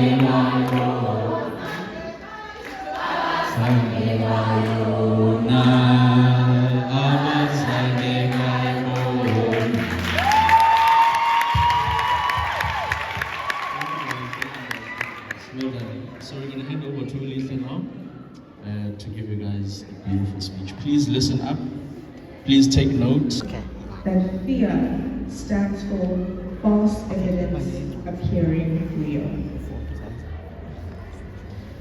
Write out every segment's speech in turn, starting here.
So we're going to hand over to Lisa now to give you guys a beautiful speech. Please listen up. Please take notes. That fear stands for false evidence appearing real.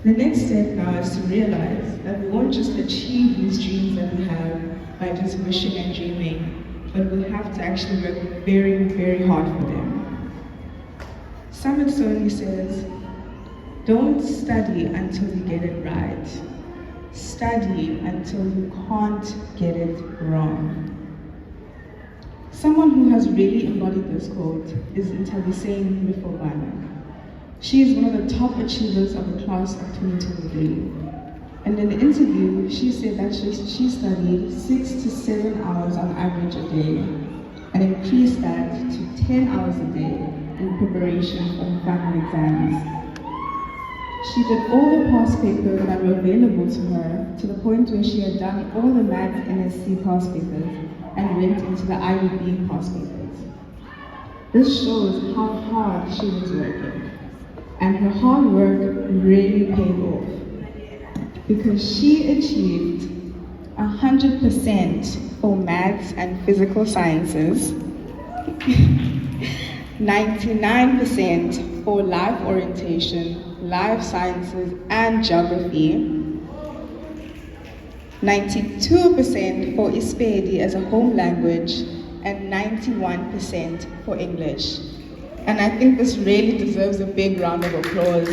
The next step now is to realize that we won't just achieve these dreams that we have by just wishing and dreaming, but we'll have to actually work very, very hard for them. Summit Sony says, don't study until you get it right. Study until you can't get it wrong. Someone who has really embodied this quote is Nthabiseni Mifobana. She is one of the top achievers of the class of 2023. And in the interview, she said that she studied 6 to 7 hours on average a day and increased that to 10 hours a day in preparation for her final exams. She did all the past papers that were available to her to the point where she had done all the maths NSC past papers and went into the IUB past papers. This shows how hard she was working. And her hard work really paid off because she achieved 100% for maths and physical sciences, 99% for life orientation, life sciences and geography, 92% for Isipedi as a home language, and 91% for English. And I think this really deserves a big round of applause.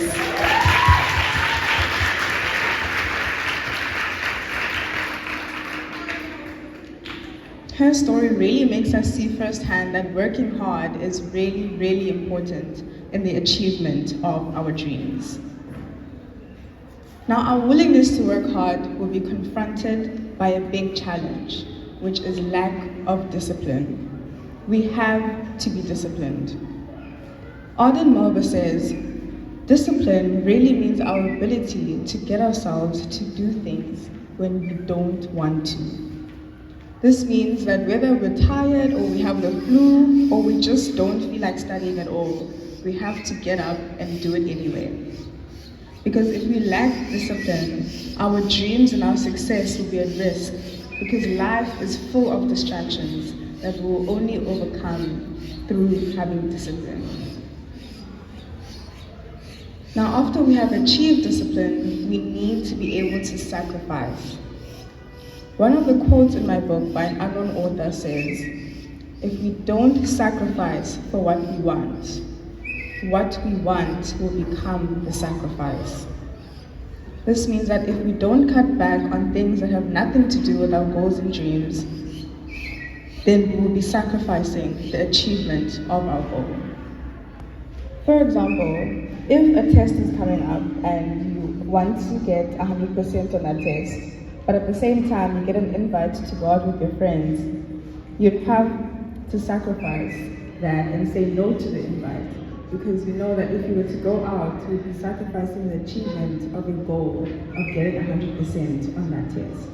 Her story really makes us see firsthand that working hard is really, really important in the achievement of our dreams. Now, our willingness to work hard will be confronted by a big challenge, which is lack of discipline. We have to be disciplined. Arden Marber says, discipline really means our ability to get ourselves to do things when we don't want to. This means that whether we're tired or we have the flu or we just don't feel like studying at all, we have to get up and do it anyway. Because if we lack discipline, our dreams and our success will be at risk because life is full of distractions that we'll only overcome through having discipline. Now, after we have achieved discipline, we need to be able to sacrifice. One of the quotes in my book by an unknown author says, if we don't sacrifice for what we want will become the sacrifice. This means that if we don't cut back on things that have nothing to do with our goals and dreams, then we will be sacrificing the achievement of our goal. For example, if a test is coming up and you want to get 100% on that test, but at the same time you get an invite to go out with your friends, you'd have to sacrifice that and say no to the invite, because you know that if you were to go out, you'd be sacrificing the achievement of your goal of getting 100% on that test.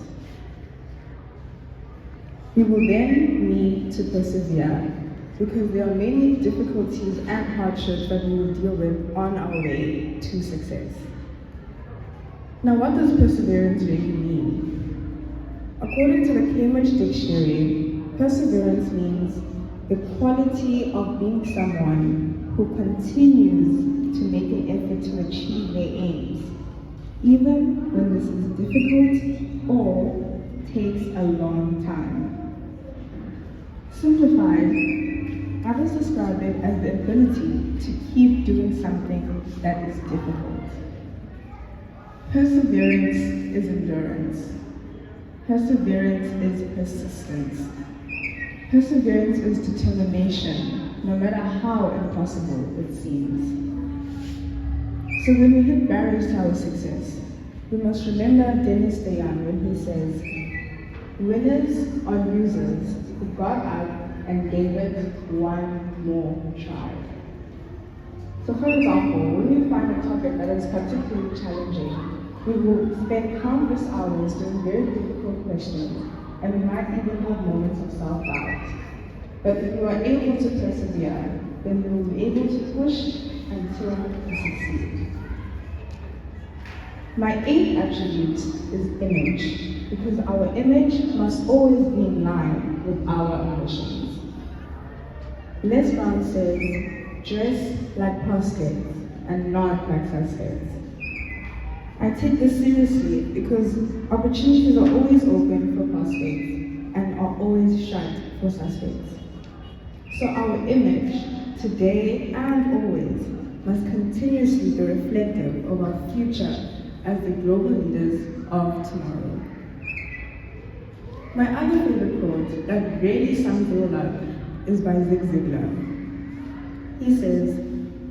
We will then need to persevere, because there are many difficulties and hardships that we will deal with on our way to success. Now, what does perseverance really mean? According to the Cambridge Dictionary, perseverance means the quality of being someone who continues to make an effort to achieve their aims, even when this is difficult or takes a long time. Simplified, others describe it as the ability to keep doing something that is difficult. Perseverance is endurance. Perseverance is persistence. Perseverance is determination, no matter how impossible it seems. So when we hit barriers to our success, we must remember Dennis Dayan when he says, winners are losers who got up and gave it one more try. So for example, when you find a that is particularly challenging. We will spend countless hours doing very difficult questions, and we might even have moments of self-doubt. But if we are able to persevere, then we will be able to push until we succeed. My eighth attribute is image, because our image must always be in line with our ambitions. Les Brown says, dress like prospects and not like suspects. I take this seriously because opportunities are always open for prospects and are always shut for suspects. So our image, today and always, must continuously be reflective of our future as the global leaders of tomorrow. My other favorite quote that really sums it all up is by Zig Ziglar. He says,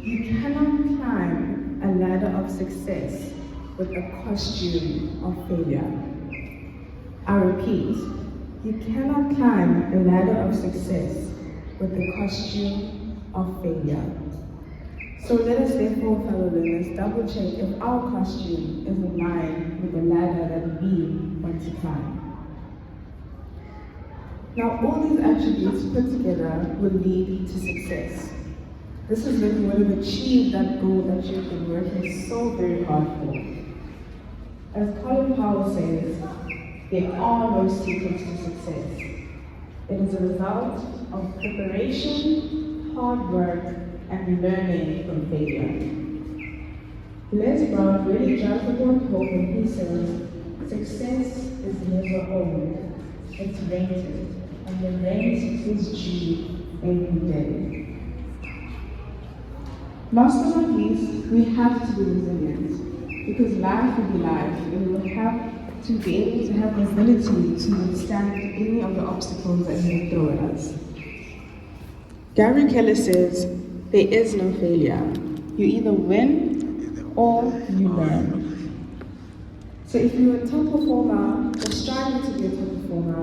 "You cannot climb a ladder of success with a costume of failure." I repeat, you cannot climb a ladder of success with the costume of failure. So let us therefore, fellow learners, double check if our costume is in line with the ladder that we want to climb. Now all these attributes put together will lead to success. This is when you would have achieved that goal that you've been working so very hard for. As Colin Powell says, there are no secrets to success. It is a result of preparation, hard work, and learning from failure. Les Brown really drives the point home when he says, success is never owned, it's rented, and the rent is due every day. Last but not least, we have to be resilient, because life will be life, and we will have to be able to have the ability to withstand any of the obstacles that may throw at us. Gary Keller says, there is no failure. You either win or you learn. So if you're a top performer or striving to be a top performer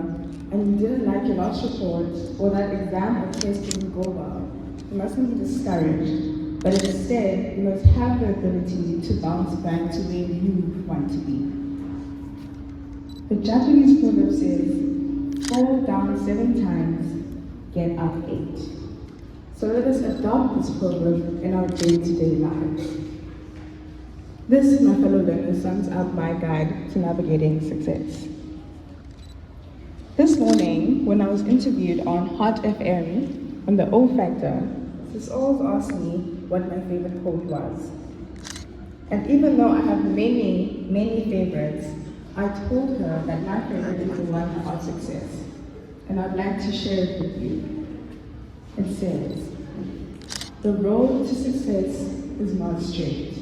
and you didn't like your last report or that exam or test didn't go well, you mustn't be discouraged, but instead you must have the ability to bounce back to where you want to be. The Japanese proverb says, fall down 7 times, get up 8. So let us adopt this proverb in our day-to-day lives. This, my fellow learners, sums up my guide to navigating success. This morning, when I was interviewed on Hot FM on the O Factor, Sis always asked me what my favorite quote was. And even though I have many, many favorites, I told her that my favorite is the one about success. And I'd like to share it with you. It says, the road to success is not straight.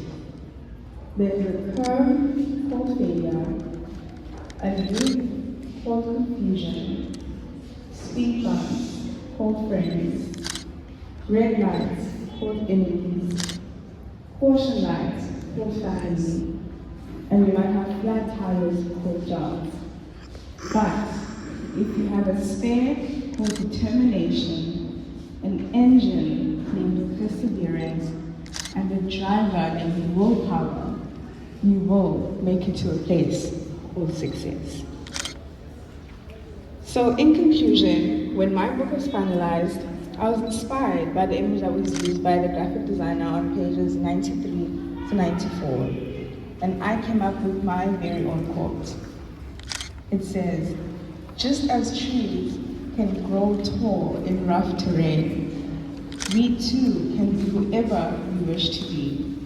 There is a curve called failure, a loop called confusion, speed bumps called friends, red lights called enemies, caution lights called family, and we might have flat tires called jobs. But if you have a spare called determination, an engine named perseverance, and a driver named willpower, you will make it to a place called success. So in conclusion, when my book was finalized, I was inspired by the image that was used by the graphic designer on pages 93 to 94. And I came up with my very own quote. It says, just as trees can grow tall in rough terrain, we too can be whoever we wish to be,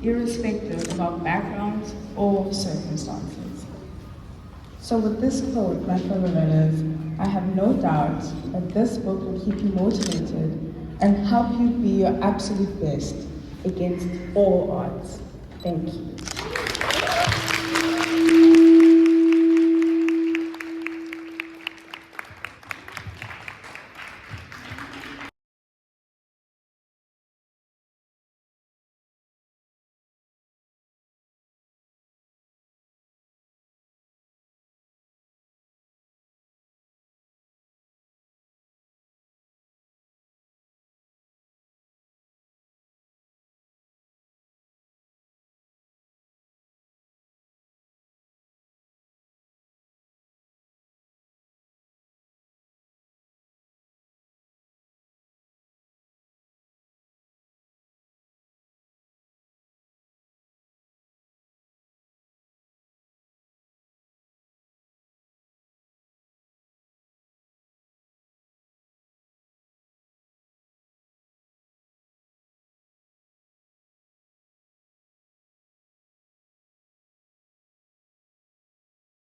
irrespective of our backgrounds or circumstances. So with this quote, my fellow learners, I have no doubt that this book will keep you motivated and help you be your absolute best against all odds. Thank you.